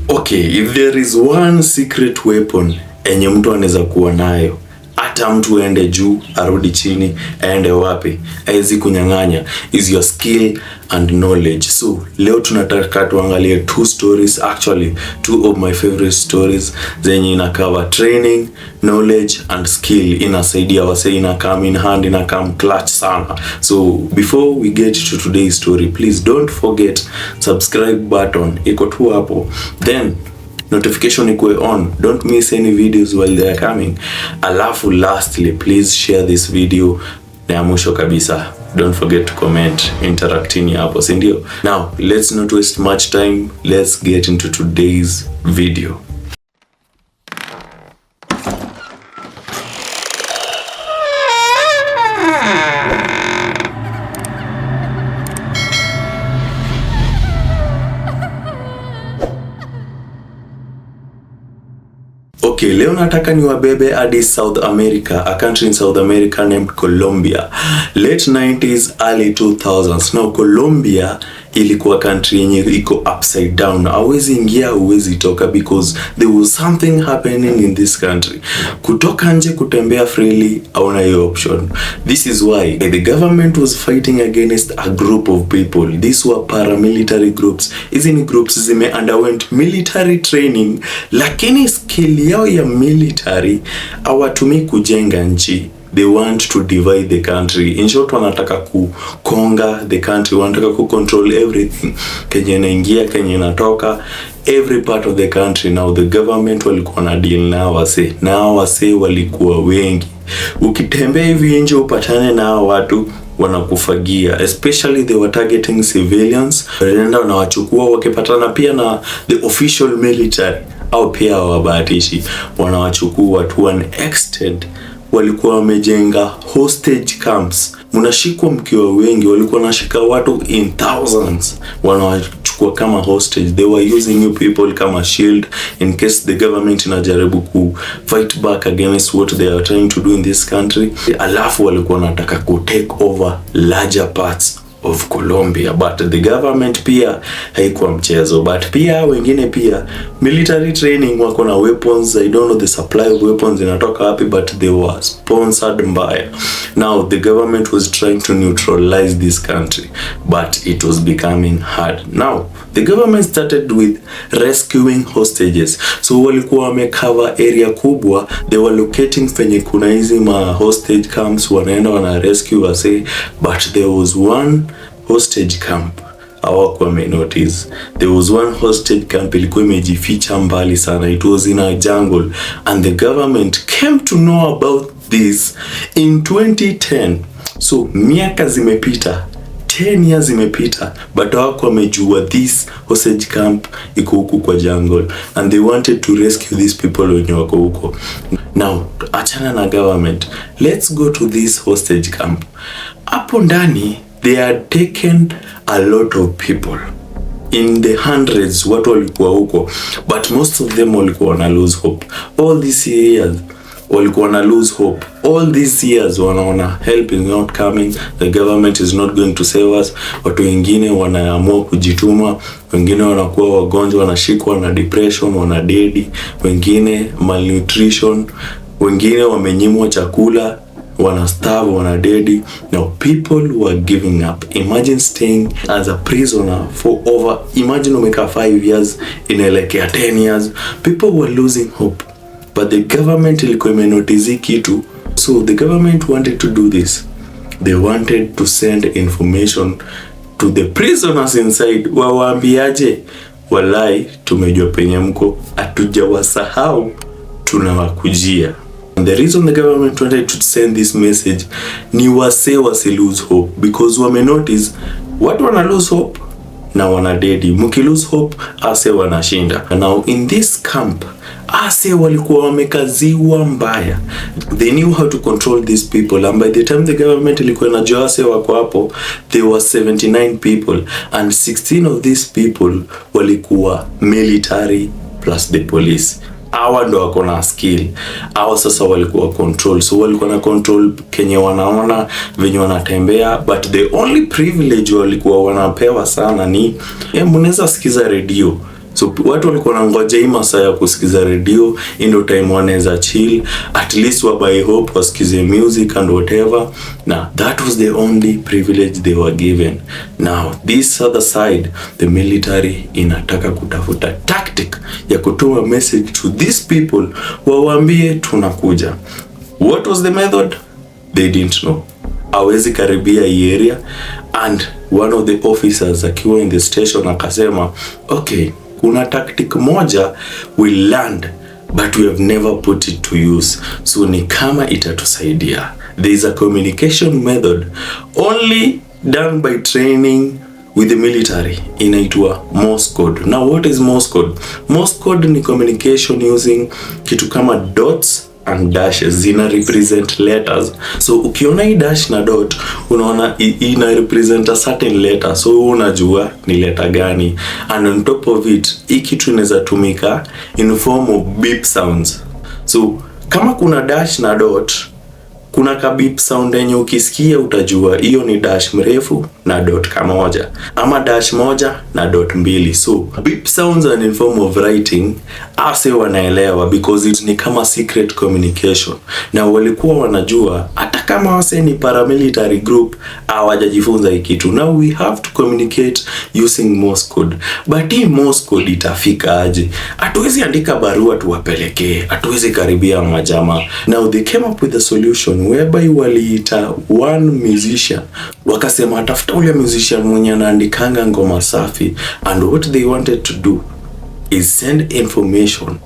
Okay, if there is one secret weapon enye mtu anaweza kuwa nayo, hata mtu aende juu arudi chini aende wapi haiwezi kunyang'anya, is your skill and knowledge. So leo tunataka tuangalie two stories, actually two of my favorite stories zenye ina cover training, knowledge and skill. Inasaidia wase, ina come in hand, ina come clutch sana. So before we get to today's story, please don't forget subscribe button iko tu hapo, then notification ikue on, don't miss any videos while they are coming. Alafu lastly, please share this video na mwisho kabisa, don't forget to comment, interacting hapo, si ndio? Now let's not waste much time, let's get into today's video. Okay, leo nataka niwabebe hadi South America, a country in South America named Colombia. Late 90s, early 2000s. Now Colombia ilikuwa country yenye iko upside down. Hauwezi ingia, hauwezi toka because there was something happening in this country. Kutoka nje kutembea freely hauna hiyo option. This is why the government was fighting against a group of people. These were paramilitary groups. Hizi ni groups zime underwent military training, lakini skill yao ya military hawatumii kujenga nchi. They want to divide the country. In short, wanataka kukonga the country, wanataka control everything. Kenya inaingia, Kenya inatoka, every part of the country. Now the government walikuwa na deal na wase. Na wase walikuwa wengi. Ukitembea hivi nje upatane na watu wanakufagia, especially they were targeting civilians. Wanaenda wanawachukua, wakipatana pia na the official military au pia wabahatishi wanawachukua to an extent. Walikuwa wamejenga hostage camps. Mnashikwa mkiwa wengi, walikuwa wanashika watu in thousands, wanawachukua kama hostage. They were using you people kama shield in case the government inajaribu ku fight back against what they are trying to do in this country. Alafu walikuwa wanataka ku take over larger parts of Colombia, but the government pia haikuwa mchezo. But pia wengine pia military training, wako na weapons. I don't know the supply of weapons inatoka wapi, but they were sponsored by. Now the government was trying to neutralize this country, but it was becoming hard. Now the government started with rescuing hostages. So walikuwa wamecover area kubwa, they were locating penye kuna hizi ma hostage camps, wanaenda wana rescue wase. But there was one hostage camp hawakuwa notice. There was one hostage camp ilikuwa imejificha mbali sana. It was in a jungle, and the government came to know about this in 2010. So miaka zimepita, 10 years zimepita, but hawakuwa wamejua this hostage camp iko huku kwa jungle, and they wanted to rescue these people wenye wako huko. Now achana na government, let's go to this hostage camp. Hapo ndani they had taken a lot of people, in the hundreds watu walikuwa huko, but most of them walikuwa wana lose hope. All these years walikuwa wana lose hope. All these years wanaona help is not coming, the government is not going to save us. Watu wengine wanaamua kujituma, wengine wanakuwa wagonjwa, wanashikwa na depression, wanadedi, wengine malnutrition, wengine wamenyimwa chakula, wanastarve, wanadedi. Now people were giving up. Imagine staying as a prisoner for over, imagine umeka 5 years, inaelekea 10 years. People were losing hope, but the government ilikuwa imenotice kitu. So the government wanted to do this. They wanted to send information to the prisoners inside. Wawaambiaje, walai tumejua penye mko, hatujawasahau, tunawakujia. And the reason the government wanted to send this message ni wase lose hope, because wame notice watu wana lose hope na wanadedi. Mki lose hope, ase wanashinda. Now in this camp, ase walikuwa wamekaziwa mbaya. They knew how to control these people, and by the time the government ilikuwa inajua ase wako hapo, there were 79 people, and 16 of these people walikuwa military plus the police. Hawa ndo wako na skill. Hawa sasa walikuwa control. So walikuwa na control kenye wanaona, venye wanatembea. But the only privilege walikuwa wanapewa sana ni mnaweza sikiza radio So watu walikuwa wanangoja hii masaa ya kusikiza radio, ndio time wanaweza chill, at least wabuy hope, wasikize music and whatever. Now that was the only privilege they were given. Now this other side, the military inataka kutafuta tactic ya kutuma message to these people, wawaambie tunakuja. What was the method? They didn't know. Hawezi karibia hii area, and one of the officers akiwa in the station akasema, okay, kuna tactic moja we learned but we have never put it to use, so ni kama itatusaidia. There is a communication method only done by training with the military, inaitwa Morse code. Now what is Morse code? Morse code ni communication using kitu kama dots and dashes, zina represent letters. So ukiona hii dash na dot, unaona ina represent a certain letter, so unajua ni letter gani. And on top of it, hii kitu inaweza tumika in form of beep sounds. So kama kuna dash na dot, kuna ka beep sound yenye ukisikia utajua hiyo ni dash mrefu na dot kamoja, ama dash moja na dot mbili. So beep sounds are in form of writing, ase wanaelewa because it ni kama secret communication, na walikuwa wanajua hata kama wase ni paramilitary group hawajajifunza hii kitu. Now we have to communicate using Morse code. But hii Morse code itafika aje? Hatuwezi andika barua tuwapelekee, hatuwezi karibia majama. Now they came up with a solution whereby waliita one musician, wakasema tafuta ule musician mwenye anaandikanga ngoma safi, and what they wanted to do is send information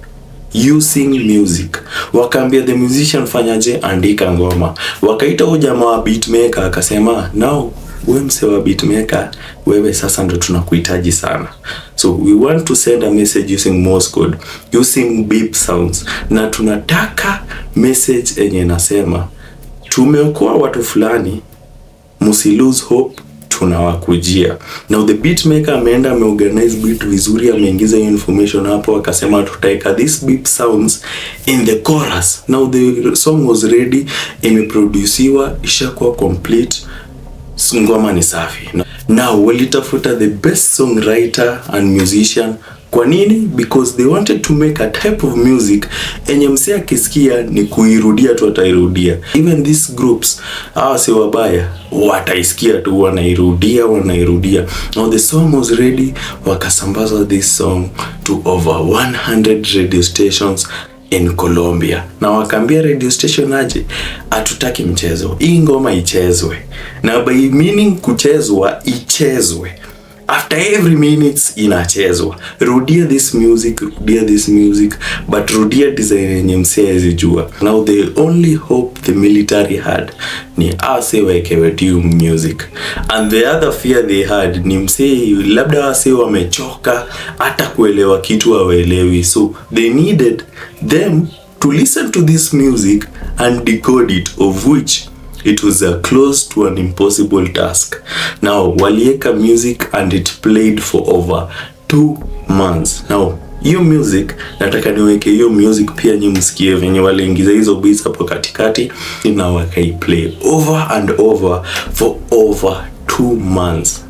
using music. Wakaambia the musician fanyaje, andika ngoma. Wakaita huyo jamaa wa beatmaker akasema, now wewe mse wa beatmaker, wewe sasa ndo tunakuhitaji sana. So we want to send a message using Morse code, using beep sounds, na tunataka message enye nasema tumeokoa watu fulani, musi lose hope, tunawakujia. Now the beatmaker ameenda ameorganize beat vizuri, ameingiza information hapo, akasema tutaeka this beep sounds in the chorus. Now the song was ready, imeproduciwa, ishakuwa complete, ngoma ni safi. Now walitafuta the best songwriter and musician. Kwa nini? Because they wanted to make a type of music enye msee akisikia ni kuirudia tu atairudia. Even these groups, hawa si wabaya, wataisikia tu wanairudia. Now the song was ready, wakasambaza this song to over 100 radio stations in Colombia. Na wakaambia radio station aje, hatutaki mchezo, hii ngoma ichezwe. Na by meaning kuchezwa, ichezwe. After every minute inachezwa. Rudia this music, but rudia design yenye msee hawezijua. Now the only hope the military had ni ase waekewe music. And the other fear they had ni msee labda wase wamechoka hata kuelewa kitu hawaelewi. So they needed them to listen to this music and decode it, of which it was close to an impossible task. Now walieka music and it played for over 2 months. Now hiyo music, nataka niweke hiyo music pia nyi msikie venye waliingiza hizo beats hapo katikati, na wakaiplay over and over for over 2 months.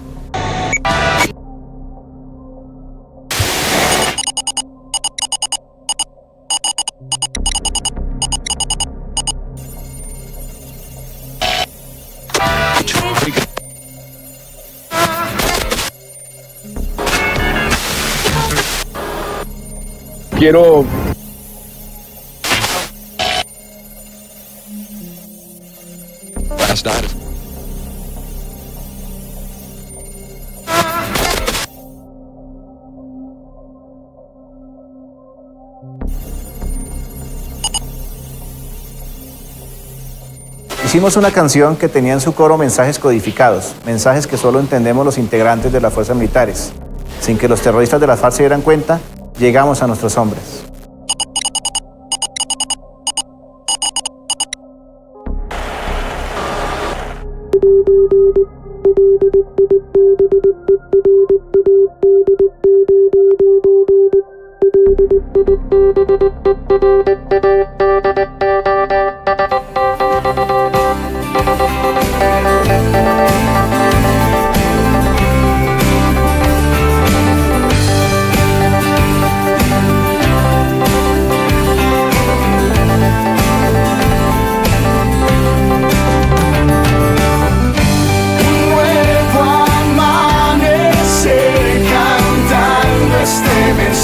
Quiero last night. Hicimos una canción que tenía en su coro mensajes codificados, mensajes que solo entendemos los integrantes de las fuerzas militares. Sin que los terroristas de la FARC se dieran cuenta, llegamos a nuestros hombres.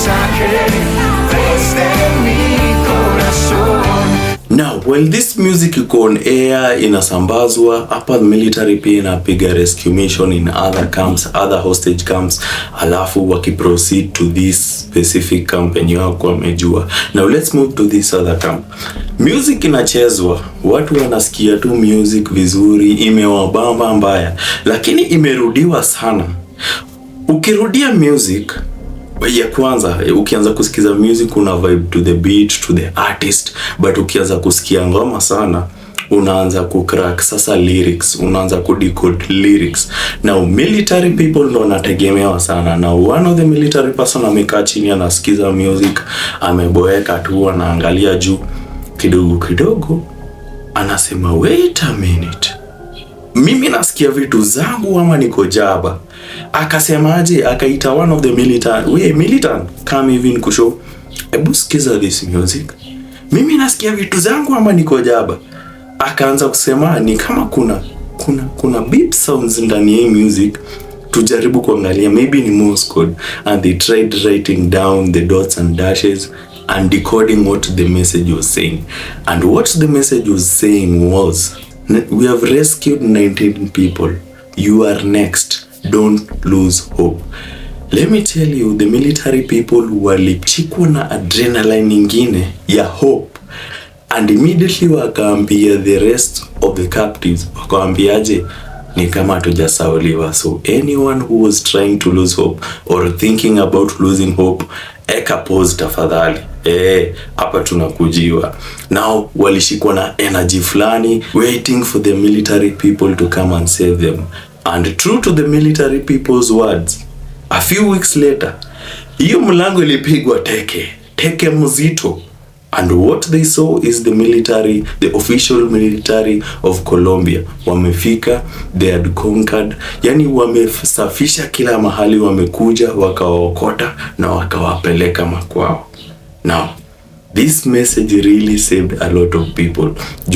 mensaje desde mi corazón. Now, while this music iko on air inasambazwa, hapa military pia inapiga rescue mission in other camps, other hostage camps, alafu wakiproceed to this specific camp yenye wako wamejua. Now let's move to this other camp. Music inachezwa, watu wanasikia tu music vizuri, imewabamba mbaya, lakini imerudiwa sana. Ukirudia music ya kwanza, ukianza kusikiza music una vibe to the beat, to the artist, but ukianza kusikia ngoma sana unaanza kucrack sasa lyrics, unaanza kudecode lyrics. Now military people ndo wanategemewa sana. Now one of the military person amekaa chini anasikiza music, ameboeka tu, anaangalia juu kidogo kidogo, anasema wait a minute, mimi nasikia vitu zangu ama niko jaba? Akasemaje? Akaita one of the militant come even kushow, ebu sikiza this music, mimi nasikia vitu zangu ama niko jaba? Akaanza kusema ni kama kuna beep sounds ndani ya music, tujaribu kuangalia maybe ni Morse code. And they tried writing down the dots and dashes and decoding what the message was saying. And what the message was saying was, we have rescued 19 people, you are next, don't lose hope. Let me tell you, the military people walichikwa na adrenaline nyingine ya hope, and immediately wakaambia the rest of the captives, wakaambiaje, ni kama tujasauliwa. So anyone who was trying to lose hope or thinking about losing hope, eka pause tafadhali. Hapa tunakujiwa. Now walishikwa na energy flani, waiting for the military people to come and save them. And true to the military people's words, a few weeks later, hiyo mlango ilipigwa teke mzito. And what they saw is the military, the official military of Colombia. Wamefika, they had conquered, yani wamesafisha kila mahali, wamekuja, wakawaokota na wakawapeleka makwao. Now, this message really saved a lot of people.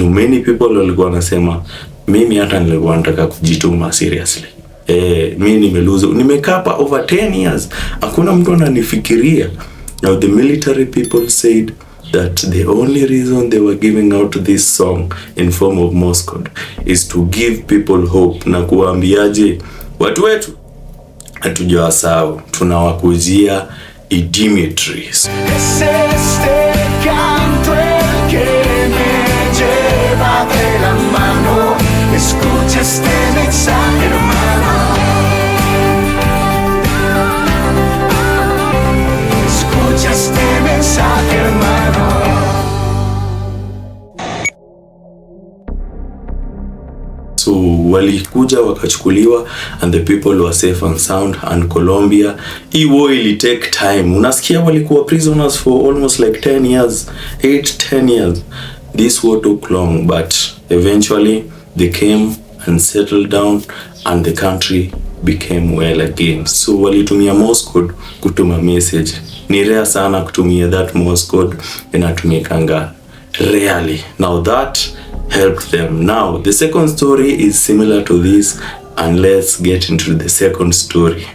Many people walikuwa wanasema, mimi hata nilikuwa nataka kujituma seriously. Mimi nimekaa hapa over 10 years, hakuna mtu ananifikiria. Now the military people said that the only reason they were giving out this song in form of Morse code is to give people hope, na kuambiaje, watu wetu hatujawasahau, tunawakujia immediatries. Escucha este mensaje, hermano. Escucha este mensaje, hermano. So walikuja wakachukuliwa, and the people were safe and sound. And Colombia, iwo ili take time. Unasikia walikuwa prisoners for almost like 10 years, 8-10 years. This war took long, but eventually they came and settled down, and the country became well again. So walitumia Morse code kutuma message. Ni rare sana kutumia that Morse code, inatumikanga rarely. Now that helped them. Now the second story is similar to this, and let's get into the second story.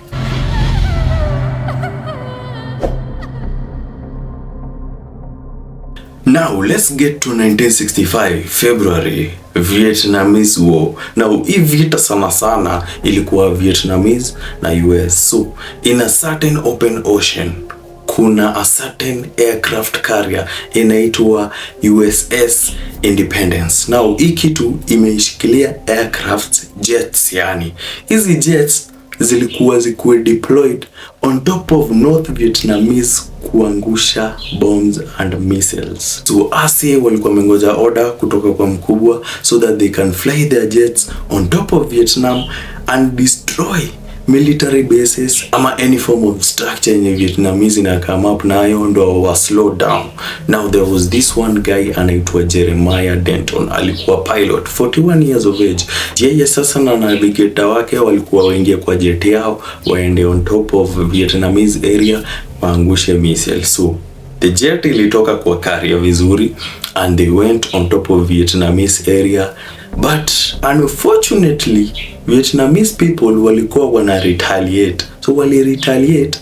Now let's get to 1965 February, Vietnamese War. Now hii vita sana ilikuwa Vietnamese na US. So in a certain open ocean, kuna a certain aircraft carrier inaitwa USS Independence. Now hii kitu imeishikilia aircraft jets, yani hizi jets zilikuwa deployed on top of North Vietnamese kuangusha bombs and missiles. So ASE walikuwa mengoja order kutoka kwa mkubwa so that they can fly their jets on top of Vietnam and destroy military bases ama any form of structure in Vietnamese na come up nayo ndo wa slow down. Now there was this one guy anaitwa Denton, alikuwa pilot, 41 years of age. Yeye sasa na navigator wake walikuwa waingia kwa jet yao waende on top of Vietnamese area waangushe missiles. So the jet ilitoka kwa carrier vizuri and they went on top of Vietnamese area, but unfortunately Vietnamese people walikuwa wana retaliate. So wali retaliate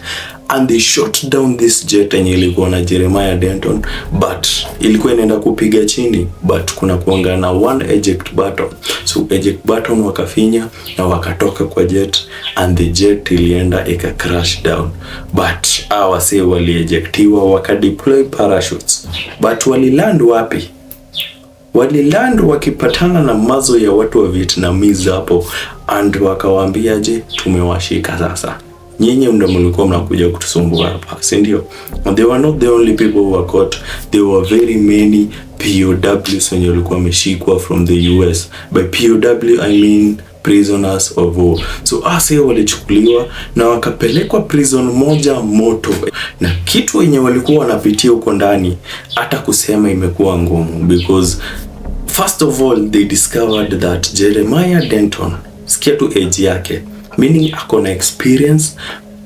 and they shot down this jet yenye ilikuwa na Jeremiah Denton, but ilikuwa inaenda kupiga chini, but kuna kuanga na one eject button. So eject button wakafinya na wakatoka kwa jet, and the jet ilienda ika crash down, but wase wali ejectiwa wakadeploy parachutes. But waliland wapi? Waliland wakipatana na mazo ya watu wa Vietnamese hapo, and wakawaambia, je, tumewashika sasa, nyinyi ndio mlikuwa mnakuja kutusumbua hapa, si ndio? And they were not the only people who were caught. There were very many POWs wenye walikuwa wameshikwa from the US. By POW I mean prisoners of war. So ase walichukuliwa na wakapelekwa prison moja moto, na kitu yenye walikuwa wanapitia huko ndani hata kusema imekuwa ngumu, because first of all they discovered that Jeremiah Denton, sikia tu age yake, meaning akona experience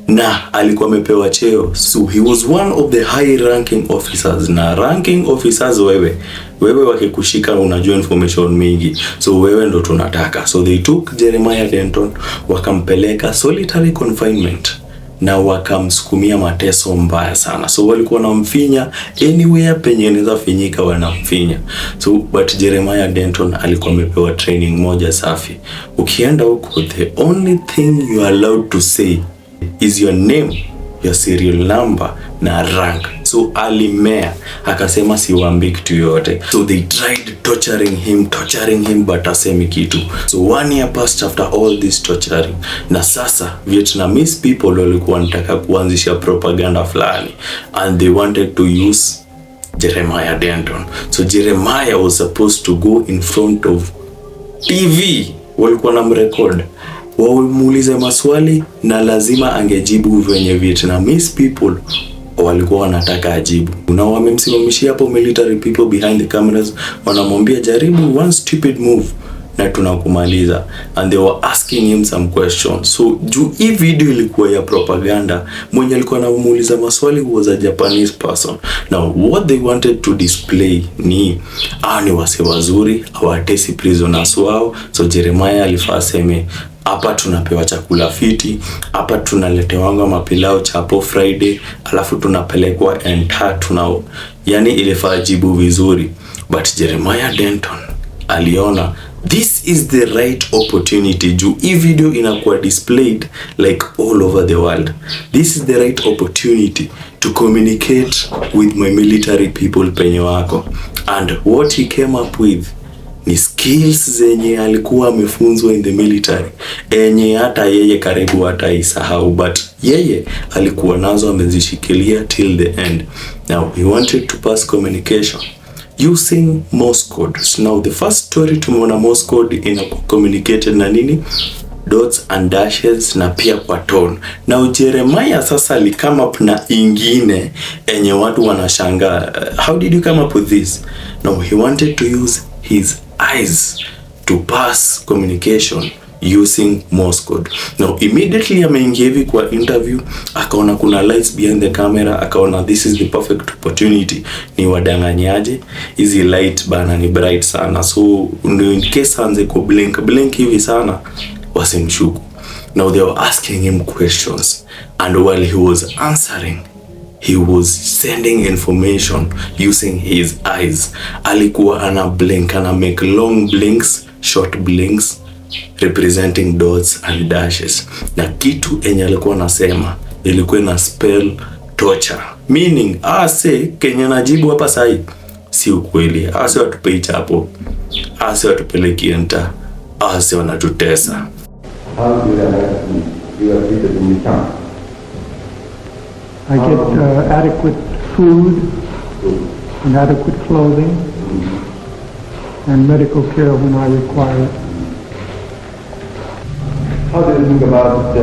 na alikuwa amepewa cheo. So he was one of the high ranking officers, na ranking officers wewe wakikushika unajua information mingi, so wewe ndo tunataka. So they took Jeremiah Denton wakampeleka solitary confinement na wakamsukumia mateso mbaya sana. So walikuwa wanamfinya anywhere penye inaweza finyika wanamfinya. So but Jeremiah Denton alikuwa amepewa training moja safi. Ukienda huko, the only thing you are allowed to say is your name, your serial number na rank. So alimea akasema siwaambi kitu yote. So they tried torturing him but asemi kitu. So 1 year passed after all this torturing, na sasa Vietnamese people walikuwa wanataka kuanzisha propaganda fulani, and they wanted to use Jeremiah Denton. So Jeremiah was supposed to go in front of TV, walikuwa na mrecord, wamuulize maswali na lazima angejibu venye Vietnamese people walikuwa wanataka ajibu. Na wamemsimamishia hapo military people behind the cameras, wanamwambia jaribu one stupid move na tunakumaliza, and they were asking him some questions. So juu hii video ilikuwa ya propaganda, mwenye alikuwa anamuuliza maswali was a Japanese person. Now what they wanted to display ni wase wazuri, hawatesi prisoners wao. So Jeremiah alifaa seme, hapa tunapewa chakula fiti, hapa tunaletewanga mapilao chapo Friday, alafu tunapelekwa tunao, yani ilifaa jibu vizuri. But Jeremiah Denton aliona this is the right opportunity, juu hii video inakuwa displayed like all over the world. This is the right opportunity to communicate with my military people penye wako. And what he came up with ni skills zenye alikuwa amefunzwa in the military, enye hata yeye karibu hata isahau, but yeye alikuwa nazo amezishikilia till the end. Now he wanted to pass communication using Morse code. Now the first story tumeona Morse code inakuwa communicated na nini? Dots and dashes na pia kwa tone. Now Jeremiah sasa ali come up na ingine enye watu wanashangaa, how did you come up with this? Now he wanted to use his eyes to pass communication using Morse code. Now immediately ameingia hivi kwa interview, akaona kuna lights behind the camera, akaona this is the perfect opportunity. Ni wadanganyaje hizi light bana, ni bright sana, so in case anze ku blink hivi sana wasimshuku. Now they were asking him questions, and while he was answering, he was sending information using his eyes. Alikuwa ana blink, ana make long blinks, short blinks representing dots and dashes. Na kitu enye alikuwa nasema ilikuwa na spell torture, meaning Kenya najibu hapa sahi si ukweli, watupei chapo, watupeleki enta, wanatutesa. How do you are treated in the camp? I get adequate food and adequate clothing and medical care when I require it. How do you think about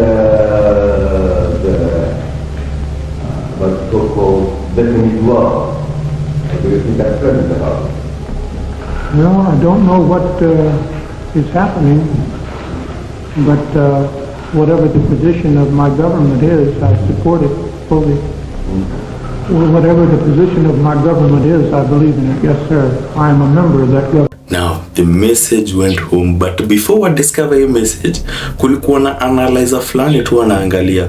what's so-called definite law? Do you think that's present about? No, I don't know what is happening, but whatever the position of my government is, I support it fully. Whatever the position of my government is, I believe in it. Yes, sir. I am a member of that government. Now, the message went home, but before I discover your message, kulikuwa na analyzer fulani tu anaangalia.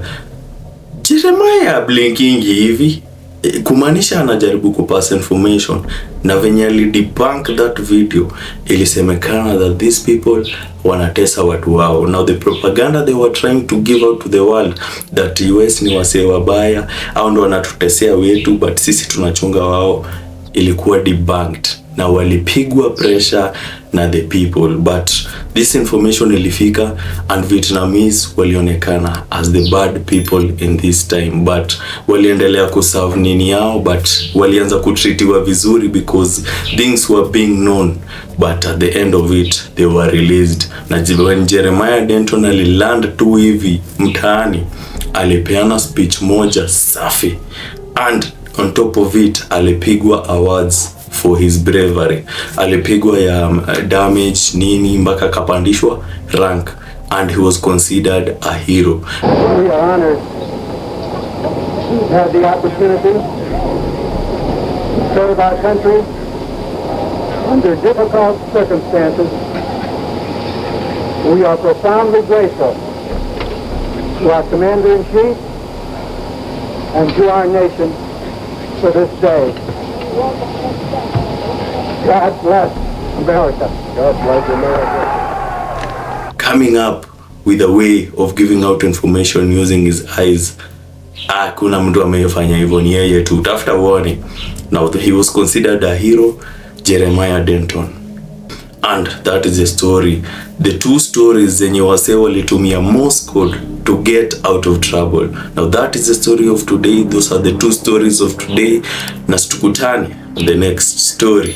Jeremiah blinking hivi kumaanisha anajaribu kupass information, na venye alidebunk that video ilisemekana that these people wanatesa watu wao. Now the propaganda they were trying to give out to the world that US ni wasee wabaya au ndo wanatutesea wetu but sisi tunachunga wao, ilikuwa debunked na walipigwa pressure na the people, but this information ilifika and Vietnamese walionekana as the bad people in this time, but waliendelea kuserve nini yao, but walianza kutritiwa vizuri because things were being known, but at the end of it they were released. Na when Jeremiah Denton aliland tu hivi mtaani, alipeana speech moja safi, and on top of it alipigwa awards for his bravery. Alipigwa ya damage nini mpaka kapandishwa rank, and he was considered a hero. We are honored to have the opportunity to serve our country under difficult circumstances. We are profoundly grateful to our Commander-in-Chief and to our nation for this day. God bless America. God bless America. Coming up with a way of giving out information using his eyes. Kuna mtu amefanya hivyo, ni yeye tu. Tafuta uone. Now he was considered a hero, Jeremiah Denton. And that is the story. The two stories zenye wase walitumia Morse code to get out of trouble. Now that is the story of today. Those are the two stories of today. Na tukutane in the next story.